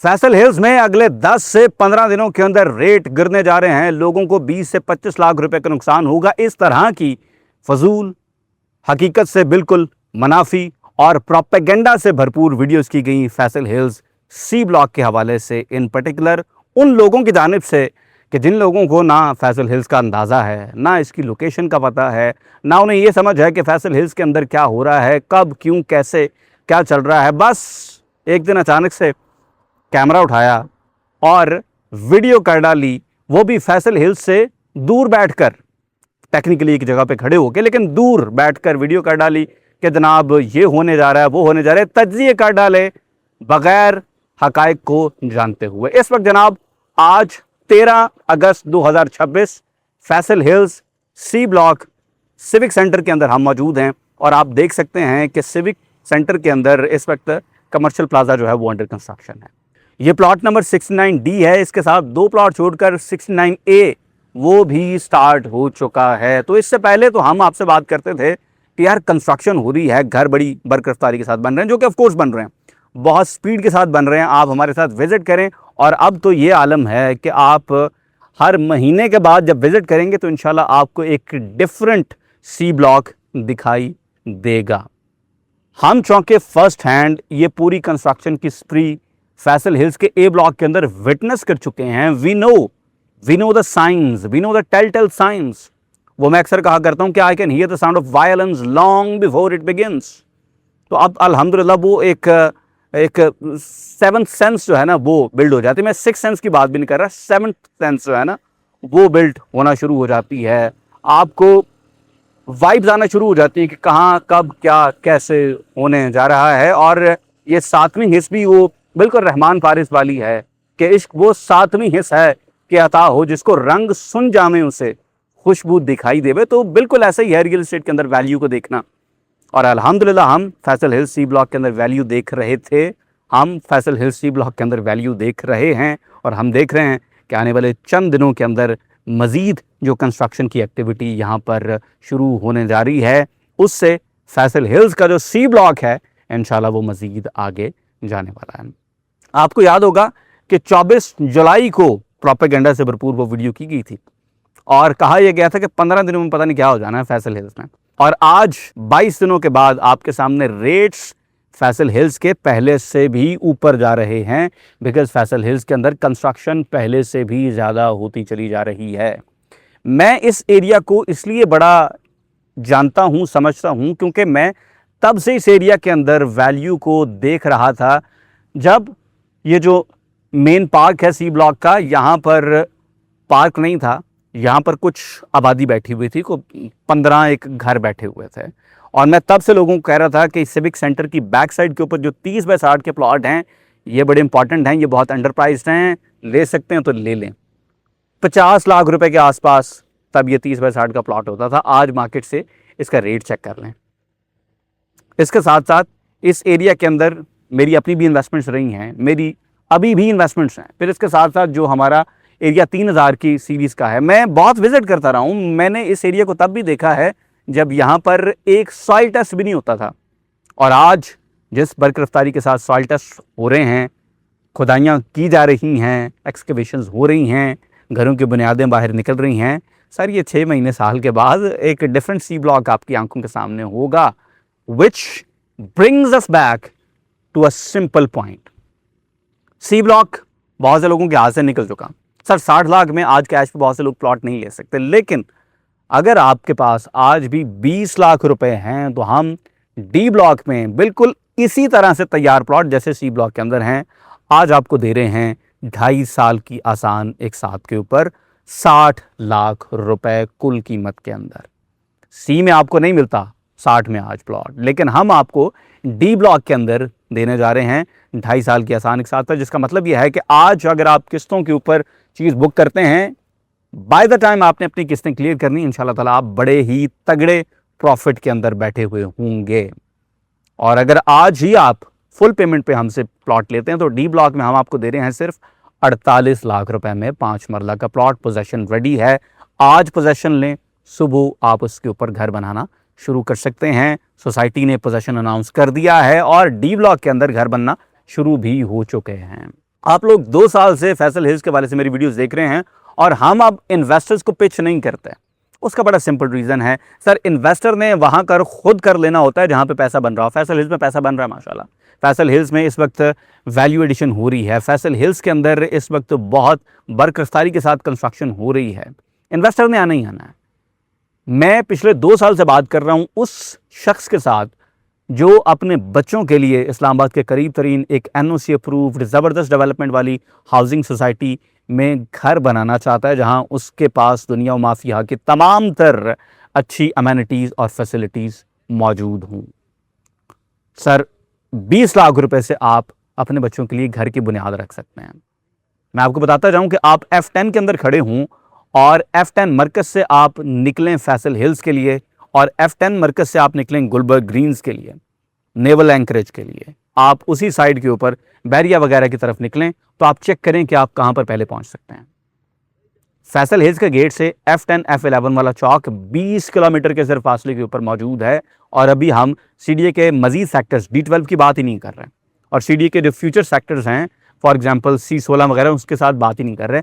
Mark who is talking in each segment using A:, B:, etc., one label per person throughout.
A: Faisal hills में अगले 10 से 15 दिनों के अंदर रेट गिरने जा रहे हैं। लोगों को 20 से 25 लाख रुपए का नुकसान होगा। इस तरह की फजूल, हकीकत से बिल्कुल मुनाफी और प्रोपेगेंडा से भरपूर वीडियोस की गई फैसल हिल्स सी ब्लॉक के हवाले से, इन पर्टिकुलर उन लोगों की जानिब से कि जिन लोगों को ना फैसल हिल्स का अंदाज़ा है, ना इसकी लोकेशन का पता है, ना उन्हें ये समझ है कि फैसल हिल्स के अंदर क्या हो रहा है, कब, क्यों, कैसे, क्या चल रहा है। बस एक दिन अचानक से कैमरा उठाया और वीडियो कर डाली, वो भी फैसल हिल्स से दूर बैठकर, टेक्निकली एक जगह पे खड़े होकर, लेकिन दूर बैठकर वीडियो कर डाली कि जनाब ये होने जा रहा है, वो होने जा रहा है, तज्जिए कर डाले बगैर हकायक को जानते हुए। इस वक्त जनाब आज 13 अगस्त 2026 Faisal hills C block civic centre के अंदर हम मौजूद हैं और आप देख सकते हैं कि सिविक सेंटर के अंदर इस वक्त कमर्शियल प्लाजा जो है वो अंडर कंस्ट्रक्शन है। ये प्लॉट नंबर 69D है, इसके साथ 2 प्लॉट छोड़कर 69A वो भी स्टार्ट हो चुका है। तो इससे पहले तो हम आपसे बात करते थे कि यार कंस्ट्रक्शन हो रही है, घर बड़ी बरकरारी के साथ बन रहे हैं, जो कि ऑफकोर्स बन रहे हैं, बहुत स्पीड के साथ बन रहे हैं। आप हमारे साथ विजिट करें और अब तो ये आलम है कि आप हर महीने के बाद जब विजिट करेंगे तो इंशाल्लाह आपको एक डिफरेंट सी ब्लॉक दिखाई देगा। हम चौंके फर्स्ट हैंड ये पूरी कंस्ट्रक्शन की स्प्री फैसल हिल्स के ए ब्लॉक के अंदर विटनेस कर चुके हैं। We know the science, we know the tell science. वो मैं अक्सर कहा करता हूं कि I can hear the sound of violence long before it begins. तो अब अल्हम्दुलिल्लाह वो एक सेवंथ सेंस जो है ना वो बिल्ड हो जाती है। मैं सिक्स सेंस की बात भी नहीं कर रहा, सेवंथ सेंस जो है ना वो बिल्ड होना शुरू हो जाती है। आपको वाइब्स आना शुरू हो जाती है कि कहाँ, कब, क्या, कैसे होने जा रहा है। और ये 7वीं हिस्स भी वो बिल्कुल रहमान फारिस वाली है कि इश्क वो 7वीं हिस्स है कि अता हो जिसको रंग सुन जामे उसे खुशबू दिखाई देवे। तो बिल्कुल ऐसा ही है रियल एस्टेट के अंदर वैल्यू को देखना। और अल्हम्दुलिल्लाह हम फैसल हिल्स सी ब्लॉक के अंदर वैल्यू देख रहे थे, हम फैसल हिल्स सी ब्लॉक के अंदर वैल्यू देख रहे हैं और हम देख रहे हैं कि आने वाले चंद दिनों के अंदर मज़ीद जो कंस्ट्रक्शन की एक्टिविटी यहाँ पर शुरू होने जा रही है, उससे फैसल हिल्स का जो सी ब्लॉक है इंशाल्लाह वो मज़ीद आगे जाने वाला है। आपको याद होगा कि 24 जुलाई को प्रोपेगेंडा से भरपूर वो वीडियो की गई थी और कहा यह गया था कि 15 दिनों में पता नहीं क्या हो जाना है फैसल हिल्स में। और आज 22 दिनों के बाद आपके सामने रेट्स फैसल हिल्स के पहले से भी ऊपर जा रहे हैं, बिकॉज फैसल हिल्स के अंदर कंस्ट्रक्शन पहले से भी ज़्यादा होती चली जा रही है। मैं इस एरिया को इसलिए बड़ा जानता हूँ, समझता हूँ, क्योंकि मैं तब से इस एरिया के अंदर वैल्यू को देख रहा था जब ये जो मेन पार्क है सी ब्लॉक का, यहाँ पर पार्क नहीं था, यहाँ पर कुछ आबादी बैठी हुई थी, को 15 एक घर बैठे हुए थे। और मैं तब से लोगों को कह रहा था कि सिविक सेंटर की बैक साइड के ऊपर जो 30 बाय 60 के प्लॉट हैं ये बड़े इंपॉर्टेंट हैं, ये बहुत अंडरप्राइज्ड हैं, ले सकते हैं तो ले लें। 50 लाख रुपए के आसपास तब ये 30 बाय 60 का प्लॉट होता था। आज मार्केट से इसका रेट चेक कर लें। इसके साथ साथ इस एरिया के अंदर मेरी अपनी भी इन्वेस्टमेंट्स रही हैं, मेरी अभी भी इन्वेस्टमेंट्स हैं। फिर इसके साथ साथ जो हमारा एरिया 3000 की सीरीज़ का है, मैं बहुत विजिट करता रहा हूँ। मैंने इस एरिया को तब भी देखा है जब यहाँ पर एक सॉइल टेस्ट भी नहीं होता था, और आज जिस बरकरारी के साथ सॉइल टेस्ट हो रहे हैं, खुदाइयाँ की जा रही हैं, एक्सकेवेशंस हो रही हैं, घरों की बुनियादें बाहर निकल रही हैं, सर ये 6 महीने साल के बाद एक डिफरेंट सी ब्लॉक आपकी आंखों के सामने होगा, which brings us back to a simple point. C block बहुत से लोगों के हाथ से निकल चुका। सर 60 लाख में आज कैश पे बहुत से लोग प्लॉट नहीं ले सकते, लेकिन अगर आपके पास आज भी 20 लाख रुपए हैं तो हम डी ब्लॉक में बिल्कुल इसी तरह से तैयार प्लॉट जैसे सी ब्लॉक के अंदर हैं आज आपको दे रहे हैं 2.5 साल की आसान एक साथ के ऊपर 60 लाख रुपए कुल कीमत के अंदर। सी में आपको नहीं मिलता 60 में आज प्लॉट, लेकिन हम आपको डी ब्लॉक के अंदर देने जा रहे हैं 2.5 साल की आसान एक साथ पर, जिसका मतलब यह है कि आज अगर आप किस्तों के ऊपर चीज़ बुक करते हैं, बाय द टाइम आपने अपनी किस्तें क्लियर करनी, इंशाल्लाह ताला आप बड़े ही तगड़े प्रॉफिट के अंदर बैठे हुए होंगे। और अगर आज ही आप फुल पेमेंट पे हमसे प्लॉट लेते हैं तो डी ब्लॉक में हम आपको दे रहे हैं सिर्फ 48 लाख रुपए में 5 मरला का प्लॉट। पोजेशन रेडी है, आज पोजेशन लें, सुबह आप उसके ऊपर घर बनाना शुरू कर सकते हैं। सोसाइटी ने पोजेशन अनाउंस कर दिया है और डी ब्लॉक के अंदर घर बनना शुरू भी हो चुके हैं। आप लोग 2 साल से फैसल हिल्स के वाले से मेरी वीडियोस देख रहे हैं और हम अब इन्वेस्टर्स को पिच नहीं करते। उसका बड़ा सिंपल रीज़न है सर, इन्वेस्टर ने वहाँ कर खुद कर लेना होता है जहाँ पे पैसा बन रहा हो। फैसल हिल्स में पैसा बन रहा है माशाल्लाह। फैसल हिल्स में इस वक्त वैल्यू एडिशन हो रही है। फैसल हिल्स के अंदर इस वक्त बहुत बरकरारी के साथ कंस्ट्रक्शन हो रही है। इन्वेस्टर ने आना ही आना है। मैं पिछले 2 साल से बात कर रहा हूँ उस शख्स के साथ जो अपने बच्चों के लिए इस्लामाबाद के करीब तरीन एक एनओसी अप्रूव्ड ज़बरदस्त डेवलपमेंट वाली हाउसिंग सोसाइटी में घर बनाना चाहता है, जहां उसके पास दुनिया व माफिया की तमाम तर अच्छी अमेनिटीज़ और फैसिलिटीज़ मौजूद हों। सर 20 लाख रुपए से आप अपने बच्चों के लिए घर की बुनियाद रख सकते हैं। मैं आपको बताता जाऊं कि आप F10 के अंदर खड़े हों और F10 मरकज़ से आप निकलें फैसल हिल्स के लिए और F10 मरकज़ से आप निकलें गुलबर्ग ग्रीन्स के लिए, नेवल एंकरेज के लिए, आप उसी साइड के ऊपर बैरिया वगैरह की तरफ निकलें तो आप चेक करें कि आप कहां पर पहले पहुंच सकते हैं। फैसल हिल्स के गेट से F10 F11 वाला चौक 20 किलोमीटर के सिर्फ फासले के ऊपर मौजूद है और अभी हम CDA के मजीद सेक्टर्स D12 की बात ही नहीं कर रहे हैं और CDA के जो फ्यूचर सेक्टर्स हैं फॉर एग्जांपल C16 वगैरह उसके साथ बात ही नहीं कर रहे।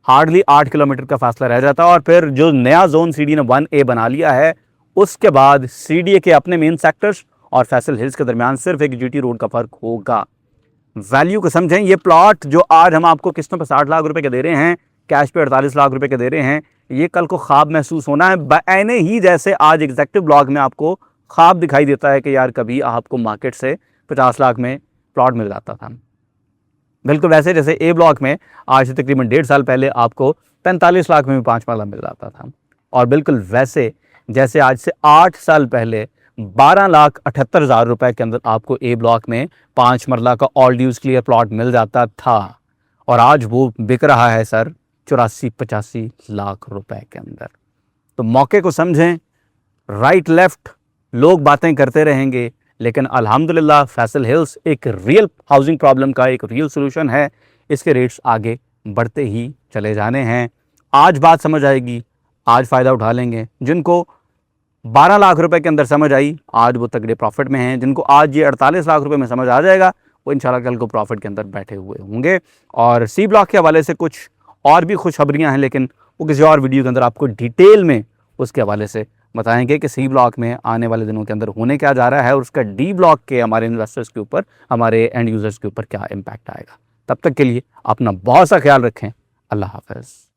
A: हार्डली 8 किलोमीटर का फासला रह जाता है और फिर जो नया जोन CDA ने 1A बना लिया है उसके बाद CDA के अपने मेन सेक्टर्स और फैसल हिल्स के दरमियान सिर्फ एक GT रोड का फर्क होगा। वैल्यू को समझें। ये प्लॉट जो आज हम आपको किस्तों पर 60 लाख रुपए के दे रहे हैं, कैश पे 48 लाख रुपए के दे रहे हैं, ये कल को ख्वाब महसूस होना है बआने ही जैसे आज एग्जेक्टिव ब्लॉग में आपको ख्वाब दिखाई देता है कि यार कभी आपको मार्केट से 50 लाख में प्लॉट मिल जाता था। बिल्कुल वैसे जैसे ए ब्लॉक में आज से तकरीबन 1.5 साल पहले आपको 45 लाख में भी 5 माला मिल जाता था और बिल्कुल वैसे जैसे आज से 8 साल पहले 12,78,000 रुपए के अंदर आपको ए ब्लॉक में 5 मरला का ऑल ड्यूज क्लियर प्लॉट मिल जाता था और आज वो बिक रहा है सर 84-85 लाख रुपए के अंदर। तो मौके को समझें। राइट लेफ्ट लोग बातें करते रहेंगे लेकिन अल्हम्दुलिल्लाह फैसल हिल्स एक रियल हाउसिंग प्रॉब्लम का एक रियल सोल्यूशन है। इसके रेट्स आगे बढ़ते ही चले जाने हैं। आज बात समझ आएगी, आज फ़ायदा उठा लेंगे। जिनको 12 लाख रुपए के अंदर समझ आई आज वो तगड़े प्रॉफिट में हैं। जिनको आज ये 48 लाख रुपए में समझ आ जाएगा वो इंशाल्लाह कल को प्रॉफिट के अंदर बैठे हुए होंगे। और सी ब्लॉक के हवाले से कुछ और भी खुशखबरियाँ हैं लेकिन वो किसी और वीडियो के अंदर आपको डिटेल में उसके हवाले से बताएंगे कि सी ब्लॉक में आने वाले दिनों के अंदर होने क्या जा रहा है और उसका डी ब्लॉक के हमारे इन्वेस्टर्स के ऊपर, हमारे एंड यूज़र्स के ऊपर क्या इम्पैक्ट आएगा। तब तक के लिए अपना बहुत सा ख्याल रखें। अल्लाह हाफ़िज़।